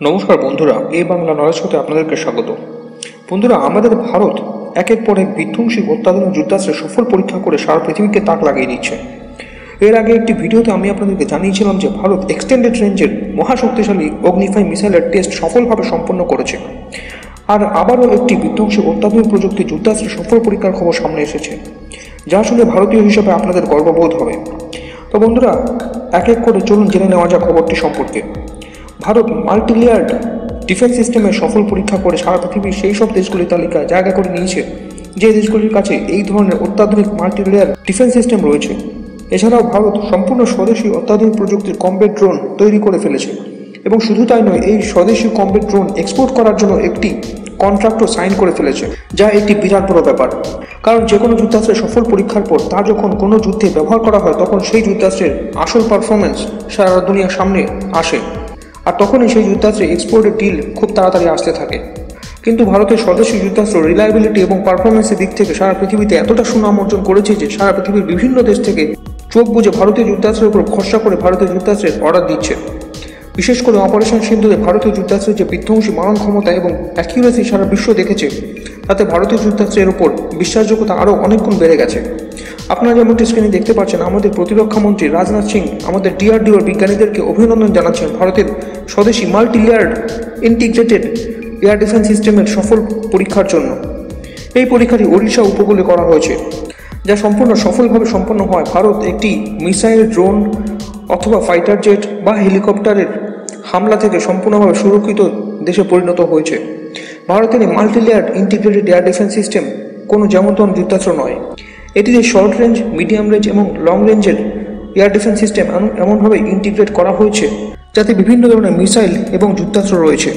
নমস্কার বন্ধুরা, এই বাংলা নলেজ হতে আপনাদেরকে স্বাগত। বন্ধুরা, আমাদের ভারত একের পর এক বিধ্বংসী অত্যাধুনিক যুদ্ধাস্ত্রের সফল পরীক্ষা করে সারা পৃথিবীকে তাক লাগিয়ে দিচ্ছে। এর আগে একটি ভিডিওতে আমি আপনাদেরকে জানিয়েছিলাম যে ভারত এক্সটেন্ডেড রেঞ্জের মহাশক্তিশালী অগ্নিফাই মিসাইলের টেস্ট সফলভাবে সম্পন্ন করেছে। আর আবারও একটি বিধ্বংসী অত্যাধুনিক প্রযুক্তি যুদ্ধাস্ত্রের সফল পরীক্ষার খবর সামনে এসেছে, যা শুনে ভারতীয় হিসেবে আপনাদের গর্ববোধ হবে। তো বন্ধুরা, এক এক করে চলুন জেনে নেওয়া যাক খবরটি সম্পর্কে। ভারত মাল্টিলেয়ার্ড ডিফেন্স সিস্টেমের সফল পরীক্ষা করে সারা পৃথিবীর সেই সব দেশগুলির তালিকায় জায়গা করে নিয়েছে যে দেশগুলির কাছে এই ধরনের অত্যাধুনিক মাল্টিলেয়ার ডিফেন্স সিস্টেম রয়েছে। এছাড়াও ভারত সম্পূর্ণ স্বদেশী অত্যাধুনিক প্রযুক্তির কমব্যাট ড্রোন তৈরি করে ফেলেছে, এবং শুধু তাই নয়, এই স্বদেশী কমব্যাট ড্রোন এক্সপোর্ট করার জন্য একটি কন্ট্রাক্টও সাইন করে ফেলেছে, যা একটি বিরাট বড় ব্যাপার। কারণ যে কোনো যুদ্ধাস্ত্রের সফল পরীক্ষার পর তা যখন কোনো যুদ্ধে ব্যবহার করা হয়, তখন সেই যুদ্ধাস্ত্রের আসল পারফরমেন্স সারা দুনিয়ার সামনে আসে, আর তখনই সেই যুদ্ধাস্ত্রের এক্সপোর্টের ডিল খুব তাড়াতাড়ি আসতে থাকে। কিন্তু ভারতের স্বদেশী যুদ্ধাস্ত্র রিলায়েবিলিটি এবং পারফরমেন্সের দিক থেকে সারা পৃথিবীতে এতটা সুনাম অর্জন করেছে যে সারা পৃথিবীর বিভিন্ন দেশ থেকে চোখ বুজে ভারতীয় যুদ্ধাস্ত্রের উপর ভরসা করে ভারতীয় যুদ্ধাস্ত্রের অর্ডার দিচ্ছে। বিশেষ করে অপারেশন সিন্ধুতে ভারতীয় যুদ্ধাস্ত্রের যে বিধ্বংসী মারণ ক্ষমতা এবং অ্যাকিউরেসি সারা বিশ্ব দেখেছে, তাতে ভারতীয় যুদ্ধাস্ত্রের উপর বিশ্বাসযোগ্যতা আরও অনেক গুণ বেড়ে গেছে। আপনারা যেমনটি স্ক্রিনে দেখতে পাচ্ছেন, আমাদের প্রতিরক্ষা মন্ত্রী রাজনাথ সিং আমাদের DRDOর বিজ্ঞানীদেরকে অভিনন্দন জানাচ্ছেন ভারতের স্বদেশী মাল্টিলেয়ার্ড ইন্টিগ্রেটেড এয়ার ডিফেন্স সিস্টেমের সফল পরীক্ষার জন্য। এই পরীক্ষাটি ওড়িশা উপকূলে করা হয়েছে, যা সম্পূর্ণ সফলভাবে সম্পন্ন হয়। ভারত একটি মিসাইল, ড্রোন অথবা ফাইটার জেট বা হেলিকপ্টারের হামলা থেকে সম্পূর্ণভাবে সুরক্ষিত দেশে পরিণত হয়েছে। ভারতের এই মাল্টিলেয়ার্ড ইন্টিগ্রেটেড এয়ার ডিফেন্স সিস্টেম কোনো যেমন তেমন যুদ্ধাস্ত্র নয়। এটিতে শর্ট রেঞ্জ, মিডিয়াম রেঞ্জ এবং লং রেঞ্জের এয়ার ডিফেন্স সিস্টেম এমনভাবে ইন্টিগ্রেট করা হয়েছে যাতে বিভিন্ন ধরনের মিসাইল এবং যুদ্ধাস্ত্র রয়েছে,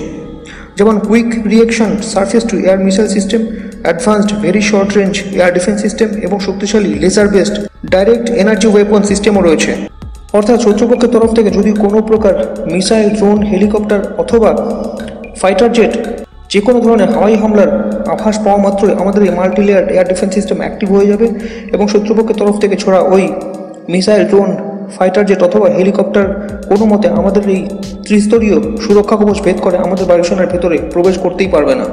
যেমন quick reaction surface to air missile system, advanced very short range air defence system এবং শক্তিশালী laser based direct energy weapon সিস্টেমও রয়েছে। অর্থাৎ শত্রুপক্ষের তরফ থেকে যদি কোনো প্রকার মিসাইল, ড্রোন, হেলিকপ্টার অথবা ফাইটার জেট যে কোনো ধরনের হাওয়াই হামলার আভাস পাওয়া মাত্রই আমাদের এই multilayer air defence system active হয়ে যাবে, এবং শত্রুপক্ষের তরফ থেকে ছোড়া ওই মিসাইল, ড্রোন, ফাইটার জেট অথবা হেলিকপ্টার কোনো মতে আমাদের এই ত্রিস্তরীয় সুরক্ষা কবচ ভেদ করে আমাদের বায়ুসেনার ভেতরে প্রবেশ করতেই পারবে না।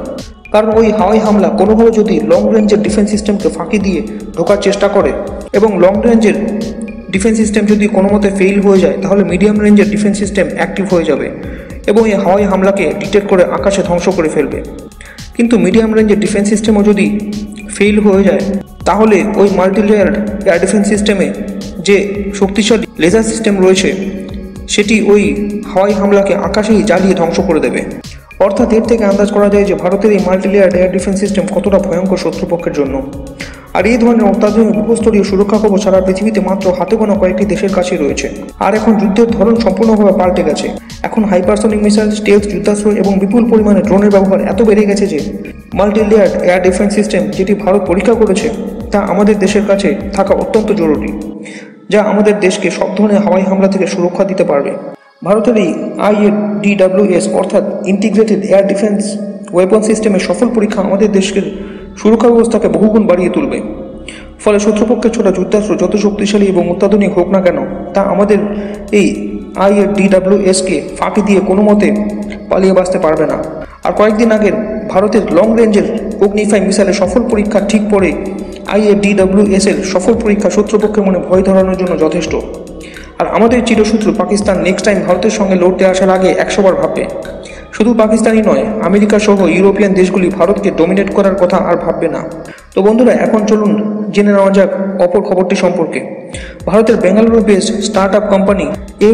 কারণ ওই হাওয়াই হামলা কোনোভাবে যদি লং রেঞ্জের ডিফেন্স সিস্টেমকে ফাঁকি দিয়ে ঢোকার চেষ্টা করে, এবং লং রেঞ্জের ডিফেন্স সিস্টেম যদি কোনো মতে ফেল হয়ে যায়, তাহলে মিডিয়াম রেঞ্জের ডিফেন্স সিস্টেম অ্যাক্টিভ হয়ে যাবে এবং এই হাওয়াই হামলাকে ডিটেক্ট করে আকাশে ধ্বংস করে ফেলবে। কিন্তু মিডিয়াম রেঞ্জের ডিফেন্স সিস্টেমও যদি ফেল হয়ে যায়, তাহলে ওই মাল্টিলেয়ার্ড এয়ার ডিফেন্স সিস্টেমে যে শক্তিশালী লেজার সিস্টেম রয়েছে, সেটি ওই হাওয়াই হামলাকে আকাশেই জ্বালিয়ে ধ্বংস করে দেবে। অর্থাৎ এর থেকে আন্দাজ করা যায় যে ভারতের এই মাল্টিলেয়ার্ড এয়ার ডিফেন্স সিস্টেম কতটা ভয়ঙ্কর শত্রুপক্ষের জন্য। আর এই ধরনের অত্যাধুনিক বহুস্তরীয় সুরক্ষা কবচ সারা পৃথিবীতে মাত্র হাতে গোনা কয়েকটি দেশের কাছে রয়েছে। আর এখন যুদ্ধের ধরন সম্পূর্ণভাবে পাল্টে গেছে। এখন হাইপারসনিক মিসাইল, স্টেলথ যুদ্ধাস্ত্র এবং বিপুল পরিমাণে ড্রোনের ব্যবহার এত বেড়ে গেছে যে মাল্টিলেয়ার্ড এয়ার ডিফেন্স সিস্টেম যেটি ভারত পরীক্ষা করেছে, তা আমাদের দেশের কাছে থাকা অত্যন্ত জরুরি, যা আমাদের দেশকে সব ধরনের হাওয়াই হামলা থেকে সুরক্ষা দিতে পারবে। ভারতের এই IADWS অর্থাৎ ইন্টিগ্রেটেড এয়ার ডিফেন্স ওয়েপন সিস্টেমের সফল পরীক্ষা আমাদের দেশের সুরক্ষা ব্যবস্থাকে বহুগুণ বাড়িয়ে তুলবে। ফলে শত্রুপক্ষের ছোটা যুদ্ধাস্ত্র যত শক্তিশালী এবং অত্যাধুনিক হোক না কেন, তা আমাদের এই IADWSকে ফাঁকি দিয়ে কোনো মতে পালিয়ে বাঁচতে পারবে না। আর কয়েকদিন আগের ভারতের লং রেঞ্জের অগ্নিফাই মিসাইলের সফল পরীক্ষা ঠিক পরে IADWS এর সফল পরীক্ষা শত্রুপক্ষের মনে ভয় ধরানোর জন্য যথেষ্ট। আর আমাদের চিরশত্রু পাকিস্তান নেক্সট টাইম ভারতের সঙ্গে লড়তে আসার আগে 100 বার ভাববে। শুধু পাকিস্তানই নয়, আমেরিকা সহ ইউরোপিয়ান দেশগুলি ভারতকে ডোমিনেট করার কথা আর ভাববে না। তো বন্ধুরা, এখন চলুন জেনে নেওয়া যাক অপর খবরটি সম্পর্কে। ভারতের Bengaluru based startup company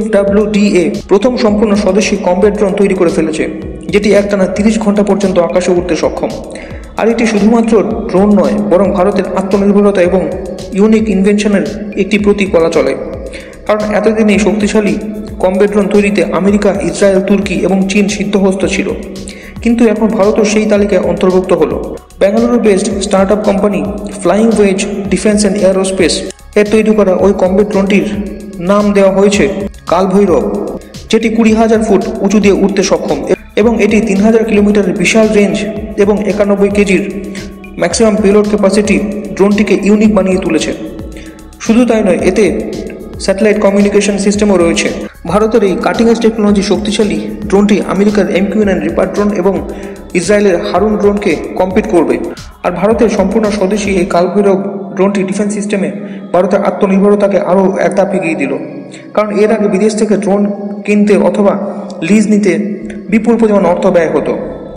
FWDA প্রথম সম্পূর্ণ স্বদেশী কমব্যাট ড্রোন তৈরি করে ফেলেছে, যেটি একটানা 30 ঘন্টা পর্যন্ত আকাশে উঠতে সক্ষম। আর এটি শুধুমাত্র ড্রোন নয়, বরং ভারতের আত্মনির্ভরতা এবং ইউনিক ইনভেনশনের একটি প্রতীক বলা চলে। কারণ এতদিন এই শক্তিশালী কমব্যাট ড্রোন তৈরিতে আমেরিকা, ইসরায়েল, তুর্কি এবং চীন সিদ্ধহস্ত ছিল, কিন্তু এখন ভারতও সেই তালিকায় অন্তর্ভুক্ত হলো। Bengaluru based startup company flying wedge defence and aerospace এর তৈরি করা ওই কমব্যাট ড্রোনটির নাম দেওয়া হয়েছে কালভৈরব, যেটি 20,000 ফুট উঁচু দিয়ে উঠতে সক্ষম, এবং এটি 3000 কিলোমিটারের বিশাল রেঞ্জ এবং 91 কেজির ম্যাক্সিমাম পেলোড ক্যাপাসিটি ড্রোনটিকে ইউনিক বানিয়ে তুলেছে। শুধু তাই নয়, এতে স্যাটেলাইট কমিউনিকেশন সিস্টেমও রয়েছে। ভারতের এই কাটিং এজ টেকনোলজি শক্তিশালী ড্রোনটি আমেরিকার MQ-9 রিপার ড্রোন এবং ইসরায়েলের হারুন ড্রোনকে কম্পিট করবে। আর ভারতের সম্পূর্ণ স্বদেশী এই কালভৈরব ড্রোনটি ডিফেন্স সিস্টেমে ভারতের আত্মনির্ভরতাকে আরও এক ধাপ এগিয়ে দিল। কারণ এর আগে বিদেশ থেকে ড্রোন কিনতে অথবা লিজ নিতে বিপুল পরিমাণ অর্থ ব্যয় হতো,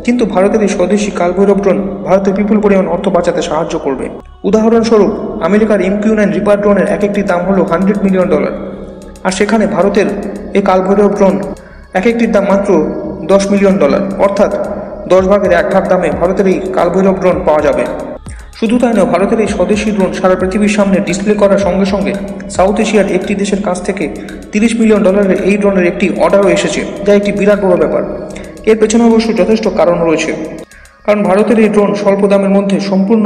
কিন্তু ভারতের এই স্বদেশী কালভৈরব ড্রোন ভারতের বিপুল পরিমাণ অর্থ বাঁচাতে সাহায্য করবে। উদাহরণস্বরূপ আমেরিকার MQ-9 রিপার ড্রোনের এক একটি দাম হলো $100 মিলিয়ন, আর সেখানে ভারতের এই কালভৈরব ড্রোন এক একটির দাম মাত্র $10 মিলিয়ন, অর্থাৎ 10 ভাগের 1 ভাগ দামে ভারতের এই কালভৈরব ড্রোন পাওয়া যাবে। শুধু তাই নয়, ভারতের এই স্বদেশী ড্রোন সারা পৃথিবীর সামনে ডিসপ্লে করার সঙ্গে সঙ্গে সাউথ এশিয়ার একটি দেশের কাছ থেকে $30 মিলিয়ন এই ড্রোনের একটি অর্ডারও এসেছে, যা একটি বিরাট বড় ব্যাপার। এর পেছনে অবশ্য যথেষ্ট কারণ রয়েছে, কারণ ভারতের এই ড্রোন স্বল্প দামের মধ্যে সম্পূর্ণ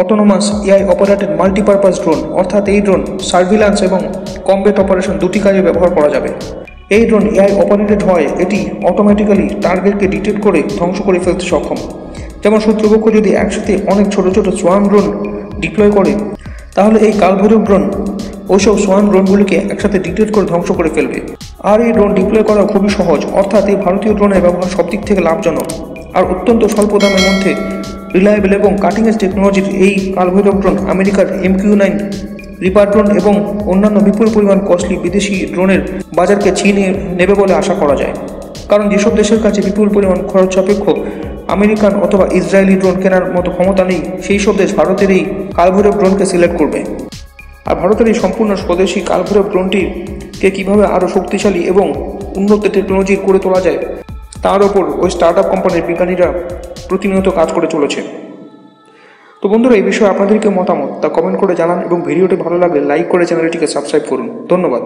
autonomous AI operated multipurpose drone, অর্থাৎ এই ড্রোন সার্ভিল্যান্স এবং কমব্যাট অপারেশন দুটি কাজে ব্যবহার করা যাবে। এই ড্রোন AI অপারেটেড হয় এটি অটোমেটিক্যালি টার্গেটকে ডিটেক্ট করে ধ্বংস করে ফেলতে সক্ষম। যেমন শত্রুপক্ষ যদি একসাথে অনেক ছোট ছোট সোয়ান ড্রোন ডিপ্লয় করে, তাহলে এই কালভৈরব ড্রোন ওইসব সোয়ান ড্রোনগুলিকে একসাথে ডিটেক্ট করে ধ্বংস করে ফেলবে। আর এই ড্রোন ডিপ্লয় করা খুবই সহজ, অর্থাৎ এই ভারতীয় ড্রোনের ব্যবহার সব দিক থেকে লাভজনক আর অত্যন্ত স্বল্প দামের মধ্যে রিলায়েবল এবং কাটিং এজ টেকনোলজির এই কালভৈরব ড্রোন আমেরিকার MQ-9 রিপার ড্রোন এবং অন্যান্য বিপুল পরিমাণ কস্টলি বিদেশি ড্রোনের বাজারকে ছিনিয়ে নেবে বলে আশা করা যায়। কারণ যেসব দেশের কাছে বিপুল পরিমাণ খরচ সাপেক্ষ আমেরিকান অথবা ইসরায়েলি ড্রোন কেনার মতো ক্ষমতা নেই, সেই সব দেশ ভারতের এই কালভৈরব ড্রোনকে সিলেক্ট করবে। আর ভারতের এই সম্পূর্ণ স্বদেশী কালভৈরব ড্রোনটিকে কীভাবে আরও শক্তিশালী এবং উন্নত টেকনোলজি করে তোলা যায়, তার ওপর ওই স্টার্টআপ কোম্পানির বিজ্ঞানীরা প্রতিনিয়ত কাজ করে চলেছে। তো বন্ধুরা, এই বিষয়ে আপনাদের কি মতামত তা কমেন্ট করে জানান এবং ভিডিওটি ভালো লাগলে লাইক করে চ্যানেলটিকে সাবস্ক্রাইব করুন। ধন্যবাদ।